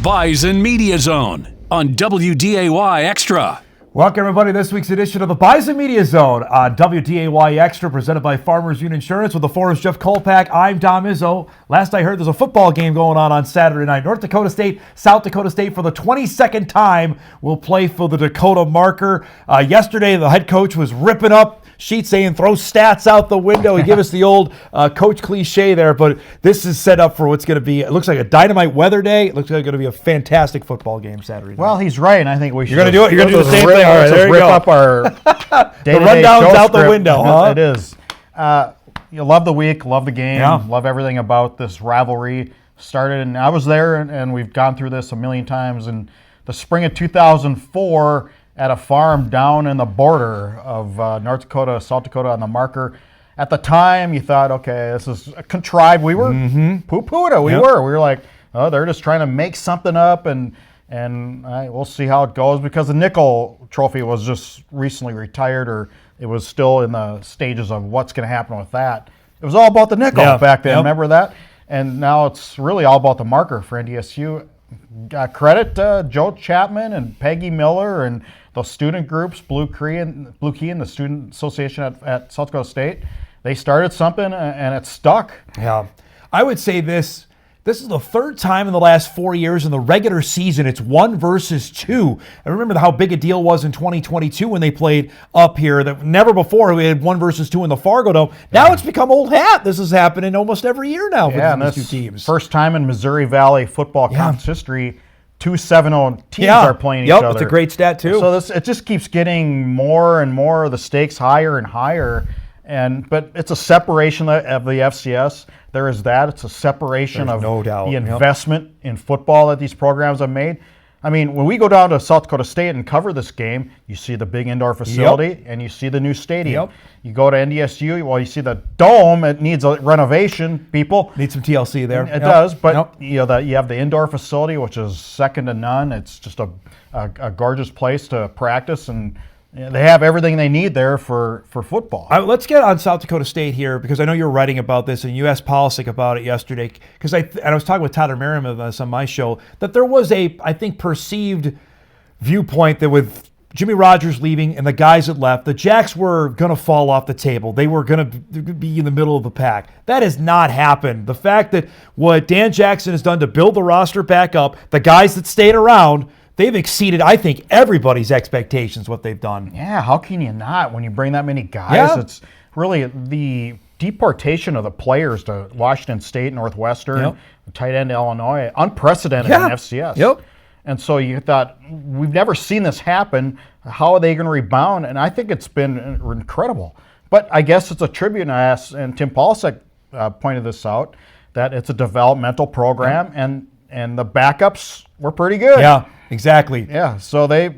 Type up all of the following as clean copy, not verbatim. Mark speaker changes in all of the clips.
Speaker 1: Bison Media Zone on WDAY Extra.
Speaker 2: Welcome, everybody, to this week's edition of the Bison Media Zone on WDAY Extra, presented by Farmers Union Insurance. With the Forest Jeff Kolpak, I'm Dom Izzo. Last I heard, there's a football game going on Saturday night. North Dakota State, South Dakota State, for the 22nd time, will play for the Dakota Marker. Yesterday, the head coach was ripping up sheets saying throw stats out the window. He gave us the old coach cliche there, but this is set up for what's going to be, it looks like a dynamite weather day. It looks like it's going to be a fantastic football game Saturday night.
Speaker 3: Well, he's right, and I think we should.
Speaker 2: You're going to do it? You're going to do the same thing? All right, there you
Speaker 3: rip
Speaker 2: go.
Speaker 3: Up our
Speaker 2: the rundown's out the window, huh?
Speaker 3: It is. You love the week, love the game, love everything about this rivalry. Started, and I was there, and we've gone through this a million times. In the spring of 2004, at a farm down in the border of North Dakota, South Dakota on the Marker. At the time, you thought, okay, this is contrived. We were poo-pooed it. We were like, oh, they're just trying to make something up, and we'll see how it goes, because the nickel trophy was just recently retired, or it was still in the stages of what's going to happen with that. It was all about the nickel back then. Remember that? And now it's really all about the Marker for NDSU. Credit Joe Chapman and Peggy Miller and the student groups, Blue Key and the Student Association at South Dakota State. They started something, and it stuck.
Speaker 2: Yeah. I would say this is the third time in the last 4 years in the regular season it's 1 versus 2. I remember how big a deal was in 2022 when they played up here. That never before we had 1 versus 2 in the Fargo Dome. Now it's become old hat. This is happening almost every year now for these two teams.
Speaker 3: First time in Missouri Valley football conference history, 2 7-0 teams are playing each other.
Speaker 2: It's a great stat too.
Speaker 3: So it just keeps getting more and more, the stakes higher and higher. But it's a separation of the FCS. There is that. It's a separation of the investment in football that these programs have made. I mean, when we go down to South Dakota State and cover this game, you see the big indoor facility and you see the new stadium. You go to NDSU, well, you see the dome. It needs a renovation. People
Speaker 2: need some TLC there.
Speaker 3: It does, but you have the indoor facility, which is second to none. It's just a gorgeous place to practice, and they have everything they need there for football.
Speaker 2: Let's get on South Dakota State here, because I know you're writing about this, and you asked Polisic about it yesterday. Because I was talking with Tyler Merriam of this on my show, that there was I think, perceived viewpoint that with Jimmy Rogers leaving and the guys that left, the Jacks were going to fall off the table. They were going to be in the middle of the pack. That has not happened. The fact that what Dan Jackson has done to build the roster back up, the guys that stayed around, they've exceeded, I think, everybody's expectations, what they've done.
Speaker 3: Yeah, how can you not when you bring that many guys? It's really the deportation of the players to Washington State, Northwestern, tight end Illinois, unprecedented in FCS. And so you thought, we've never seen this happen. How are they going to rebound? And I think it's been incredible. But I guess it's a tribute, and Tim Polisic pointed this out, that it's a developmental program, and the backups were pretty good.
Speaker 2: Yeah, exactly.
Speaker 3: Yeah, so they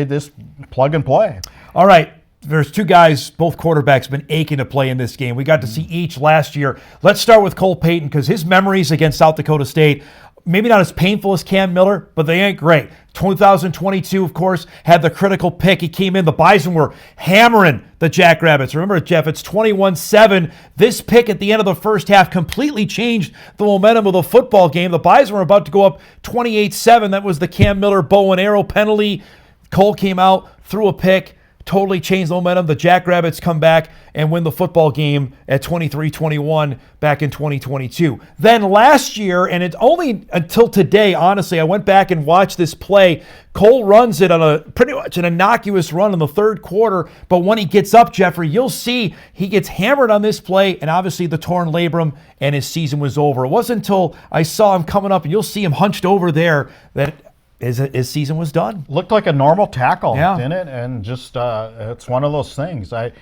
Speaker 3: just plug and play.
Speaker 2: All right. There's 2 guys, both quarterbacks, been aching to play in this game. We got to see each last year. Let's start with Cole Payton, because his memories against South Dakota State, maybe not as painful as Cam Miller, but they ain't great. 2022, of course, had the critical pick. He came in. The Bison were hammering the Jackrabbits. Remember, Jeff, it's 21-7. This pick at the end of the first half completely changed the momentum of the football game. The Bison were about to go up 28-7. That was the Cam Miller bow and arrow penalty. Cole came out, threw a pick, totally changed the momentum. The Jackrabbits come back and win the football game at 23-21 back in 2022. Then last year, and it's only until today, honestly, I went back and watched this play. Cole runs it on pretty much an innocuous run in the third quarter, but when he gets up, Jeffrey, you'll see he gets hammered on this play, and obviously the torn labrum, and his season was over. It wasn't until I saw him coming up, and you'll see him hunched over there, that his season was done.
Speaker 3: Looked like a normal tackle, didn't it? And just it's one of those things. Cam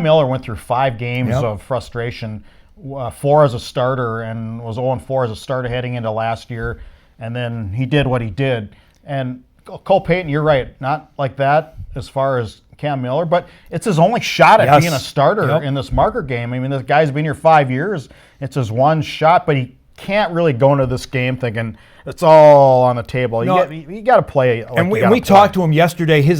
Speaker 3: Miller went through 5 games of frustration, 4 as a starter, and was 0-4 as a starter heading into last year. And then he did what he did. And Cole Payton, you're right, not like that as far as Cam Miller, but it's his only shot at being a starter in this Marker game. I mean, this guy's been here 5 years. It's his one shot, but he can't really go into this game thinking it's all on the table. You got to play.
Speaker 2: And we talked to him yesterday. His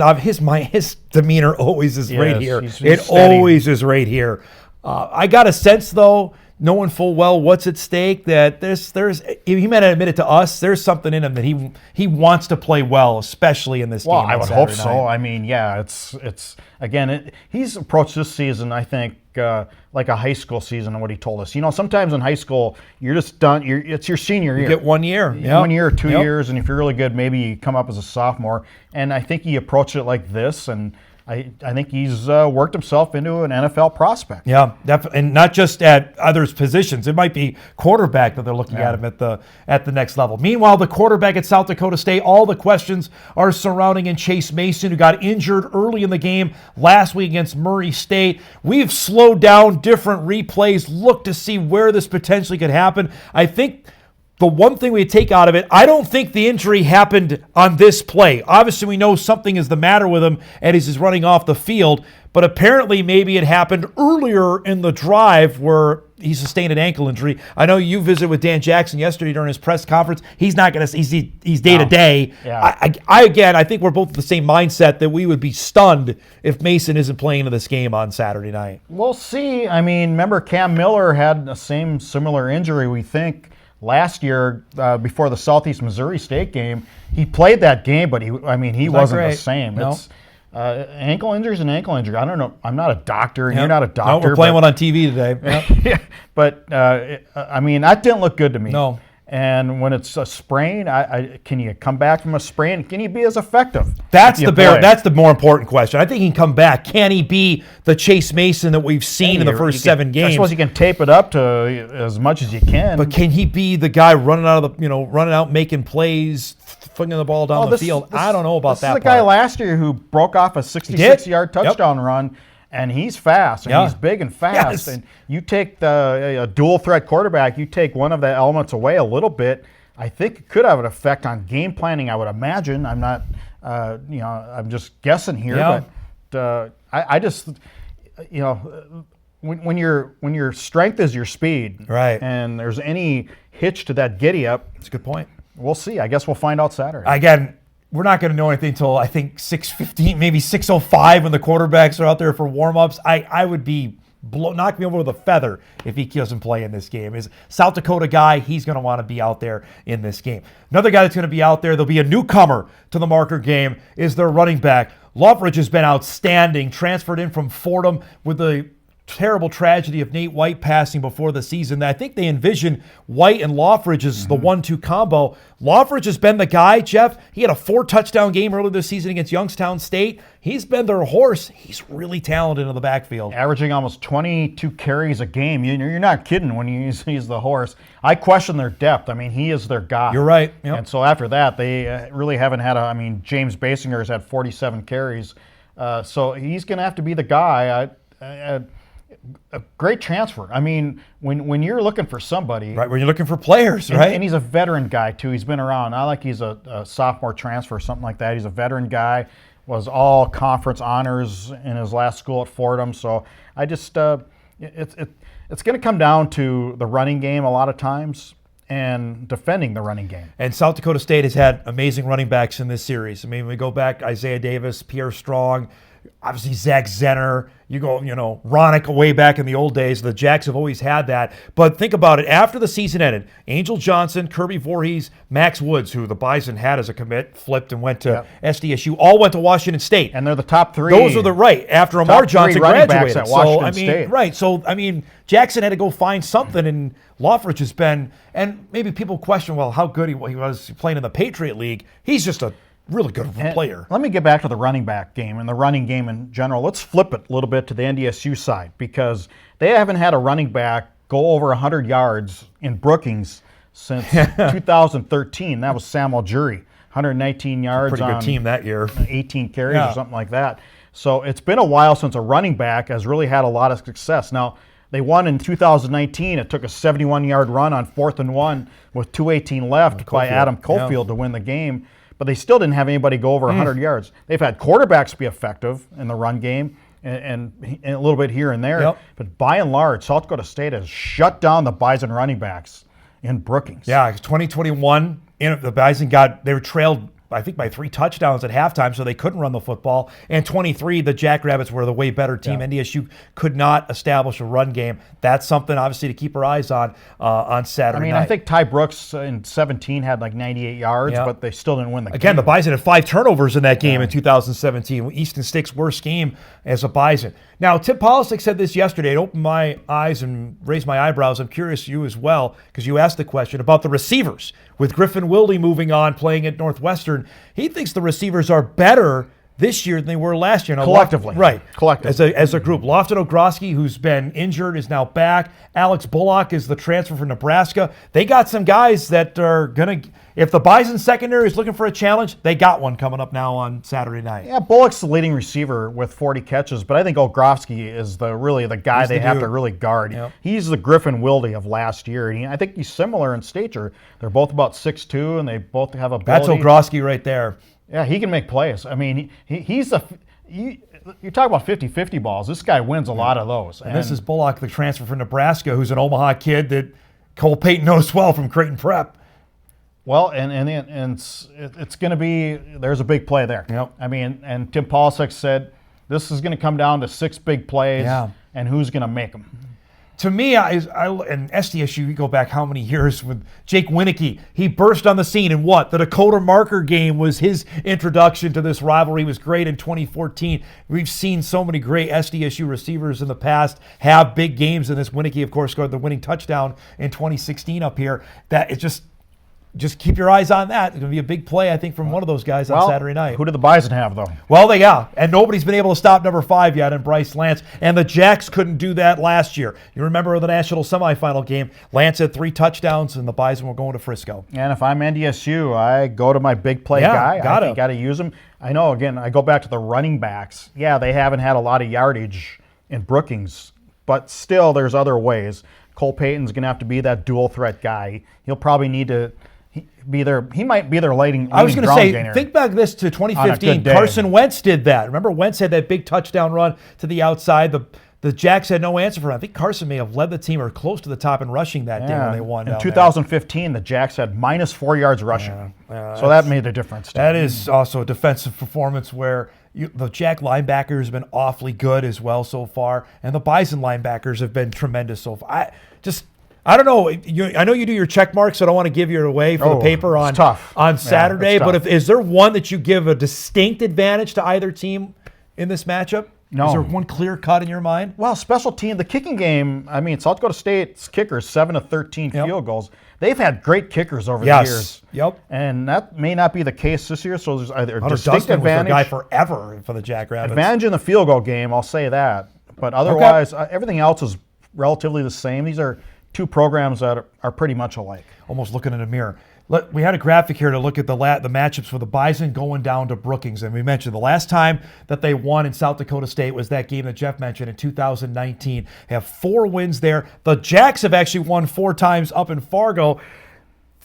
Speaker 2: demeanor always is right here. It always is right here. I got a sense, though, knowing full well what's at stake, that he might admit it to us, there's something in him that he wants to play well, especially in this game.
Speaker 3: Well, I would hope so.
Speaker 2: Night.
Speaker 3: I mean, yeah, it's again, he's approached this season, I think, like a high school season, what he told us. Sometimes in high school, you're just done. It's your senior year.
Speaker 2: You get 1 year. Yep.
Speaker 3: 1 year or 2 years, and if you're really good, maybe you come up as a sophomore. And I think he approached it like this, and I think he's worked himself into an NFL prospect.
Speaker 2: Yeah, definitely, and not just at others' positions. It might be quarterback that they're looking at him at the next level. Meanwhile, the quarterback at South Dakota State, all the questions are surrounding in Chase Mason, who got injured early in the game last week against Murray State. We've slowed down different replays, looked to see where this potentially could happen. I think the one thing we take out of it, I don't think the injury happened on this play. Obviously, we know something is the matter with him and he's running off the field, but apparently maybe it happened earlier in the drive where he sustained an ankle injury. I know you visited with Dan Jackson yesterday during his press conference. He's not going to, he's day to day. I think we're both the same mindset that we would be stunned if Mason isn't playing in this game on Saturday night.
Speaker 3: We'll see. I mean, remember Cam Miller had the same similar injury, we think, last year before the Southeast Missouri State game. He played that game, but he wasn't the same.
Speaker 2: No.
Speaker 3: It's ankle injury is an ankle injury. I don't know. I'm not a doctor, and you're not a doctor.
Speaker 2: No, we're playing one on TV today. Yep.
Speaker 3: Yeah, but that didn't look good to me.
Speaker 2: No.
Speaker 3: And when it's a sprain, can you come back from a sprain? Can you be as effective?
Speaker 2: That's the more important question. I think he can come back. Can he be the Chase Mason that we've seen in the first 7 games?
Speaker 3: I suppose you can tape it up to as much as you can.
Speaker 2: But can he be the guy running out, making plays, flinging the ball down the field? I don't know about that.
Speaker 3: This is the guy last year who broke off a 66-yard touchdown run. And he's fast, and he's big and fast. Yes. And you take a dual threat quarterback, you take one of the elements away a little bit, I think it could have an effect on game planning, I would imagine. I'm not, I'm just guessing here.
Speaker 2: Yeah.
Speaker 3: But I just, when your strength is your speed,
Speaker 2: right,
Speaker 3: and there's any hitch to that giddy up.
Speaker 2: That's a good point.
Speaker 3: We'll see. I guess we'll find out Saturday.
Speaker 2: Again, we're not going to know anything until I think 6:15, maybe 6:05 when the quarterbacks are out there for warm-ups. I would be knock me over with a feather if he doesn't play in this game. Is South Dakota guy, he's going to want to be out there in this game. Another guy that's going to be out there, there'll be a newcomer to the Marker game, is their running back. Loveridge has been outstanding, transferred in from Fordham with the terrible tragedy of Nate White passing before the season. I think they envision White and Loveridge as the 1-2 combo. Loveridge has been the guy, Jeff. He had a 4-touchdown game earlier this season against Youngstown State. He's been their horse. He's really talented in the backfield.
Speaker 3: Averaging almost 22 carries a game. You're not kidding when he's the horse. I question their depth. I mean, he is their guy.
Speaker 2: You're right. Yep.
Speaker 3: And so after that, they really haven't had James Basinger has had 47 carries. So he's going to have to be the guy. A great transfer. I mean, when you're looking for somebody,
Speaker 2: right? When you're looking for players, right?
Speaker 3: And he's a veteran guy too. He's been around. Not like he's a sophomore transfer or something like that. He's a veteran guy. Was all conference honors in his last school at Fordham. So I just it's going to come down to the running game a lot of times and defending the running game.
Speaker 2: And South Dakota State has had amazing running backs in this series. I mean, we go back Isaiah Davis, Pierre Strong. Obviously, Zach Zenner, you go, Ronick way back in the old days. The Jacks have always had that. But think about it. After the season ended, Angel Johnson, Kirby Voorhees, Max Woods, who the Bison had as a commit, flipped and went to SDSU, all went to Washington State.
Speaker 3: And they're the top three.
Speaker 2: Those are after Amar Johnson graduated.
Speaker 3: At Washington State.
Speaker 2: Right. So, Jackson had to go find something, and Loveridge has been, and maybe people question, well, how good he was playing in the Patriot League. He's just a really good player.
Speaker 3: Let me get back to the running back game and the running game in general. Let's flip it a little bit to the NDSU side because they haven't had a running back go over 100 yards in Brookings since 2013. That was Sam Algieri, 119 yards.
Speaker 2: Pretty good team that year.
Speaker 3: 18 carries or something like that. So it's been a while since a running back has really had a lot of success. Now, they won in 2019. It took a 71-yard run on 4th and 1 with 2:18 left by Adam Cofield to win the game. But they still didn't have anybody go over 100 yards. They've had quarterbacks be effective in the run game and a little bit here and there.
Speaker 2: Yep.
Speaker 3: But by and large, South Dakota State has shut down the Bison running backs in Brookings.
Speaker 2: Yeah, 2021, the Bison they were trailed I think by 3 touchdowns at halftime, so they couldn't run the football. And 23, the Jackrabbits were the way better team. NDSU could not establish a run game. That's something, obviously, to keep our eyes on Saturday night.
Speaker 3: I think Ty Brooks in 17 had like 98 yards, but they still didn't win the game.
Speaker 2: Again, the Bison had 5 turnovers in that game in 2017. Easton Stick's worst game as a Bison. Now, Tim Polisic said this yesterday. It opened my eyes and raised my eyebrows. I'm curious, you as well, because you asked the question about the receivers. With Griffin Wilde moving on, playing at Northwestern, he thinks the receivers are better this year than they were last year. Now,
Speaker 3: collectively.
Speaker 2: Right.
Speaker 3: Collectively.
Speaker 2: As a group. Lofton Ogroski, who's been injured, is now back. Alex Bullock is the transfer from Nebraska. They got some guys that are going to, if the Bison secondary is looking for a challenge, they got one coming up now on Saturday night.
Speaker 3: Yeah, Bullock's the leading receiver with 40 catches, but I think Ogroski is really the guy they have to really guard.
Speaker 2: Yep.
Speaker 3: He's the Griffin Wilde of last year. And I think he's similar in stature. They're both about 6'2", and they both have ability.
Speaker 2: That's Ogroski right there.
Speaker 3: Yeah, he can make plays. I mean, he's you talk about 50-50 balls. This guy wins a lot of those.
Speaker 2: And this is Bullock, the transfer from Nebraska, who's an Omaha kid that Cole Payton knows well from Creighton Prep.
Speaker 3: Well, and it's going to be, there's a big play there.
Speaker 2: Yep.
Speaker 3: I mean, and Tim Polisic said this is going to come down to 6 big plays and who's going to make them.
Speaker 2: To me, and SDSU, you go back how many years with Jake Winicky. He burst on the scene in what? The Dakota Marker game was his introduction to this rivalry. He was great in 2014. We've seen so many great SDSU receivers in the past have big games, and this Winicky, of course, scored the winning touchdown in 2016 up here. That it just keep your eyes on that. It's going to be a big play, I think, from one of those guys on Saturday night.
Speaker 3: Who did the Bison have, though?
Speaker 2: Well, and nobody's been able to stop number 5 yet in Bryce Lance, and the Jacks couldn't do that last year. You remember the national semifinal game, Lance had 3 touchdowns, and the Bison were going to Frisco.
Speaker 3: And if I'm NDSU, I go to my big play guy. I got to use him. I know, again, I go back to the running backs. Yeah, they haven't had a lot of yardage in Brookings, but still there's other ways. Cole Payton's going to have to be that dual threat guy. He'll probably need to he might be their leading
Speaker 2: I was going to
Speaker 3: ground
Speaker 2: say,
Speaker 3: gainer.
Speaker 2: think back this to 2015. Carson Wentz did that. Remember, Wentz had that big touchdown run to the outside. The Jacks had no answer for him. I think Carson may have led the team or close to the top in rushing that day when they won.
Speaker 3: In 2015, the Jacks had -4 yards rushing. So that made a difference.
Speaker 2: That is also a defensive performance where the Jack linebackers have been awfully good as well so far, and the Bison linebackers have been tremendous so far. I don't know. I know you do your check marks, so I don't want to give you away for the paper on Saturday. But is there one that you give a distinct advantage to either team in this matchup?
Speaker 3: No.
Speaker 2: Is there one clear cut in your mind?
Speaker 3: Well, special team, the kicking game. I mean, South Dakota State's kickers 7 of 13 field goals. They've had great kickers over the years.
Speaker 2: Yep.
Speaker 3: And that may not be the case this year. So there's either a distinct
Speaker 2: Dustin
Speaker 3: advantage.
Speaker 2: Was their guy forever for the Jackrabbits.
Speaker 3: Advantage in the field goal game. I'll say that. But otherwise, everything else is relatively the same. These are 2 programs that are pretty much alike.
Speaker 2: Almost looking in a mirror. We had a graphic here to look at the matchups for the Bison going down to Brookings. And we mentioned the last time that they won in South Dakota State was that game that Jeff mentioned in 2019. They have 4 wins there. The Jacks have actually won 4 times up in Fargo.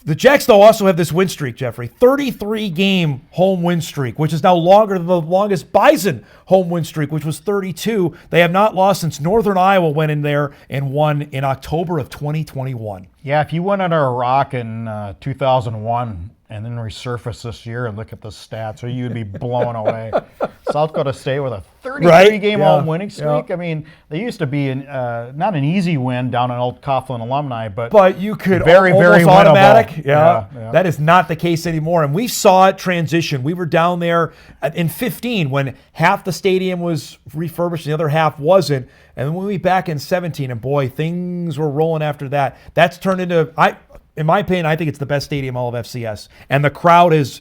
Speaker 2: The Jacks, though, also have this win streak, Jeffrey. 33-game home win streak, which is now longer than the longest Bison home win streak, which was 32. They have not lost since Northern Iowa went in there and won in October of 2021.
Speaker 3: Yeah, if you went under a rock in 2001 and then resurface this year and look at the stats, or you'd be blown away. South Dakota State with a 33-game home winning streak. Yeah. I mean, they used to be not an easy win down in Old Coughlin Alumni, but
Speaker 2: you could
Speaker 3: very
Speaker 2: automatic.
Speaker 3: Yeah.
Speaker 2: That is not the case anymore. And we saw it transition. We were down there in 15 when half the stadium was refurbished, and the other half wasn't. And then we went back in 17, and boy, things were rolling after that. That's turned into, in my opinion, I think it's the best stadium all of FCS. And the crowd is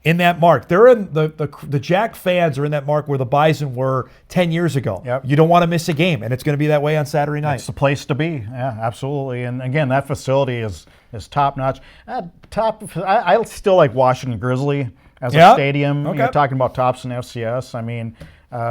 Speaker 2: in that mark. They're in the Jack fans are in that mark where the Bison were 10 years ago.
Speaker 3: Yep.
Speaker 2: You don't want to miss a game, and it's going to be that way on Saturday night.
Speaker 3: It's the place to be. Yeah, absolutely. And again, that facility is top notch. I still like Washington Grizzly as a stadium.
Speaker 2: Okay.
Speaker 3: You're talking about tops in FCS. I mean,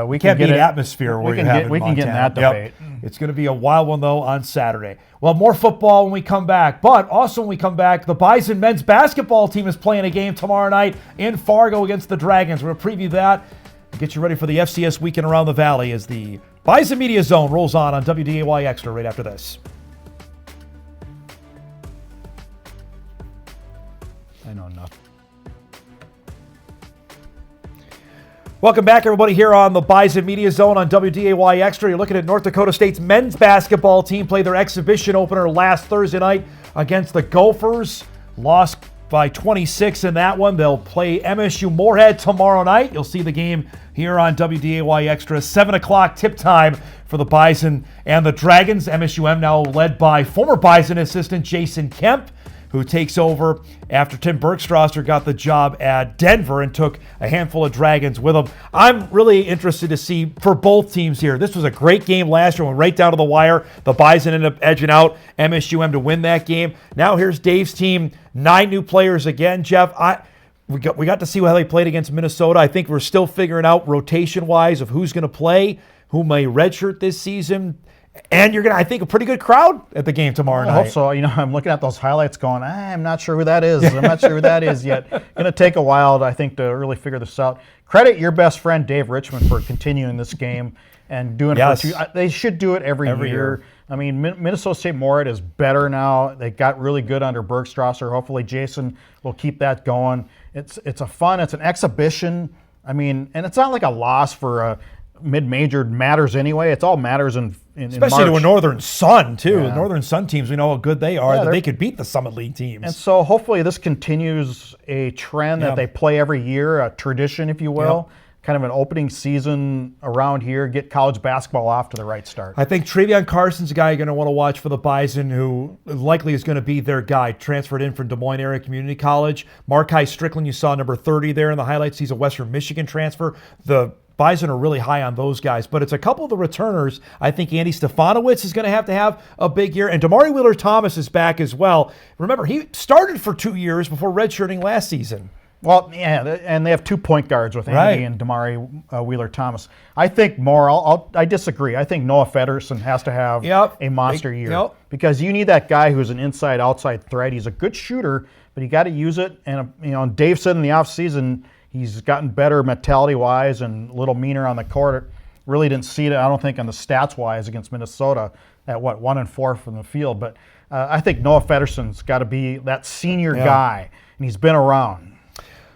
Speaker 3: we
Speaker 2: can't
Speaker 3: can
Speaker 2: get
Speaker 3: get
Speaker 2: atmosphere where you have in
Speaker 3: we can get in that debate.
Speaker 2: It's going to be a wild one, though, on Saturday. Well, more football when we come back. But also when we come back, the Bison men's basketball team is playing a game tomorrow night in Fargo against the Dragons. We're going to preview that and get you ready for the FCS weekend around the Valley as the Bison Media Zone rolls on WDAY Extra right after this.
Speaker 3: I know nothing.
Speaker 2: Welcome back, everybody, here on the Bison Media Zone on WDAY Extra. You're looking at North Dakota State's men's basketball team play their exhibition opener last Thursday night against the Gophers. Lost by 26 in that one. They'll play MSU Moorhead tomorrow night. You'll see the game here on WDAY Extra. 7 o'clock tip time for the Bison and the Dragons. MSUM now led by former Bison assistant Jason Kemp, who takes over after Tim Bergstrasser got the job at Denver and took a handful of Dragons with him. I'm really interested to see for both teams here. This was a great game last year, went right down to the wire. The Bison ended up edging out MSUM to win that game. Now here's Dave's team, 9 new players again. Jeff, we got to see how they played against Minnesota. I think we're still figuring out rotation-wise of who's going to play, who may redshirt this season. And you're going to, I think, a pretty good crowd at the game tomorrow night.
Speaker 3: I hope so. I'm looking at those highlights going, I'm not sure who that is. I'm not sure who that is yet. Going to take a while, I think, to really figure this out. Credit your best friend, Dave Richmond, for continuing this game and doing it for 2. They should do it every year. I mean, Minnesota State Moorhead is better now. They got really good under Bergstrasser. Hopefully Jason will keep that going. It's an exhibition. I mean, and it's not like a loss for a mid-major matters anyway. It's all matters in
Speaker 2: especially
Speaker 3: March.
Speaker 2: to a Northern Sun, too.
Speaker 3: Yeah.
Speaker 2: The Northern Sun teams, we know how good they are, that they could beat the Summit League teams.
Speaker 3: And so hopefully this continues a trend that they play every year, a tradition, if you will. Kind of an opening season around here, get college basketball off to the right start.
Speaker 2: I think Trevion Carson's a guy you're going to want to watch for the Bison, who likely is going to be their guy, transferred in from Des Moines Area Community College. Markai Strickland, you saw number 30 there in the highlights. He's a Western Michigan transfer. The Bison are really high on those guys, but it's a couple of the returners. I think Andy Stefanowicz is going to have a big year, and Damari Wheeler-Thomas is back as well. Remember, he started for 2 years before redshirting last season.
Speaker 3: Well, yeah, and they have 2 point guards with Andy and Damari Wheeler-Thomas. I think more, I disagree. I think Noah Feddersen has to have a monster year because you need that guy who's an inside-outside threat. He's a good shooter, but you got to use it. And Dave said in the offseason, he's gotten better mentality-wise and a little meaner on the court. Really didn't see it, I don't think, on the stats-wise against Minnesota at 1-4 from the field. But I think Noah Feddersen's got to be that senior guy, and he's been around.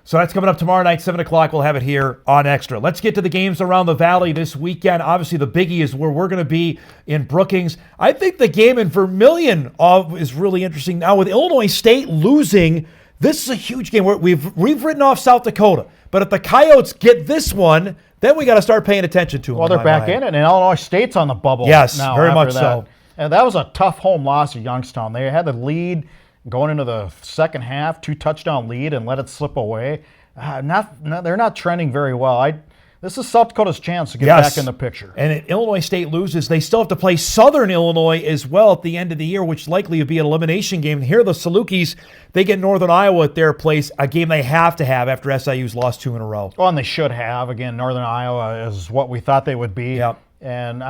Speaker 2: So that's coming up tomorrow night, 7 o'clock. We'll have it here on Extra. Let's get to the games around the Valley this weekend. Obviously, the biggie is where we're going to be in Brookings. I think the game in Vermilion is really interesting. Now, with Illinois State losing, this is a huge game. We've written off South Dakota. But if the Coyotes get this one, then we got to start paying attention to them.
Speaker 3: Well, they're back in it, and Illinois State's on the bubble.
Speaker 2: Yes,
Speaker 3: now
Speaker 2: very much
Speaker 3: that.
Speaker 2: so.
Speaker 3: And that was a tough home loss at Youngstown. They had the lead going into the second half, 2-touchdown lead, and let it slip away. They're not trending very well. This is South Dakota's chance to get back in the picture.
Speaker 2: And if Illinois State loses, they still have to play Southern Illinois as well at the end of the year, which likely would be an elimination game. And here the Salukis, they get Northern Iowa at their place, a game they have to have after SIU's lost 2 in a row.
Speaker 3: Well, and they should have. Again, Northern Iowa is what we thought they would be.
Speaker 2: Yep.
Speaker 3: And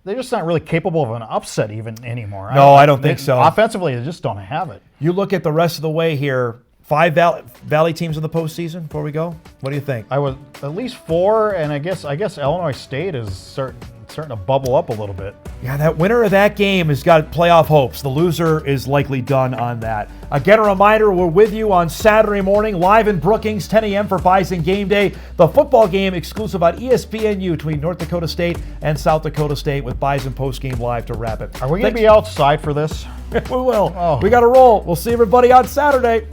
Speaker 3: they're just not really capable of an upset even anymore.
Speaker 2: No, I don't think so.
Speaker 3: Offensively, they just don't have it.
Speaker 2: You look at the rest of the way here. 5 Valley teams in the postseason before we go. What do you think?
Speaker 3: I was at least 4, and I guess Illinois State is starting to bubble up a little bit.
Speaker 2: Yeah, that winner of that game has got playoff hopes. The loser is likely done on that. Again, a reminder, we're with you on Saturday morning, live in Brookings, 10 a.m. for Bison Game Day. The football game exclusive on ESPNU between North Dakota State and South Dakota State with Bison postgame live to wrap it.
Speaker 3: Are we going to be outside for this?
Speaker 2: We will.
Speaker 3: Oh.
Speaker 2: We got to roll. We'll see everybody on Saturday.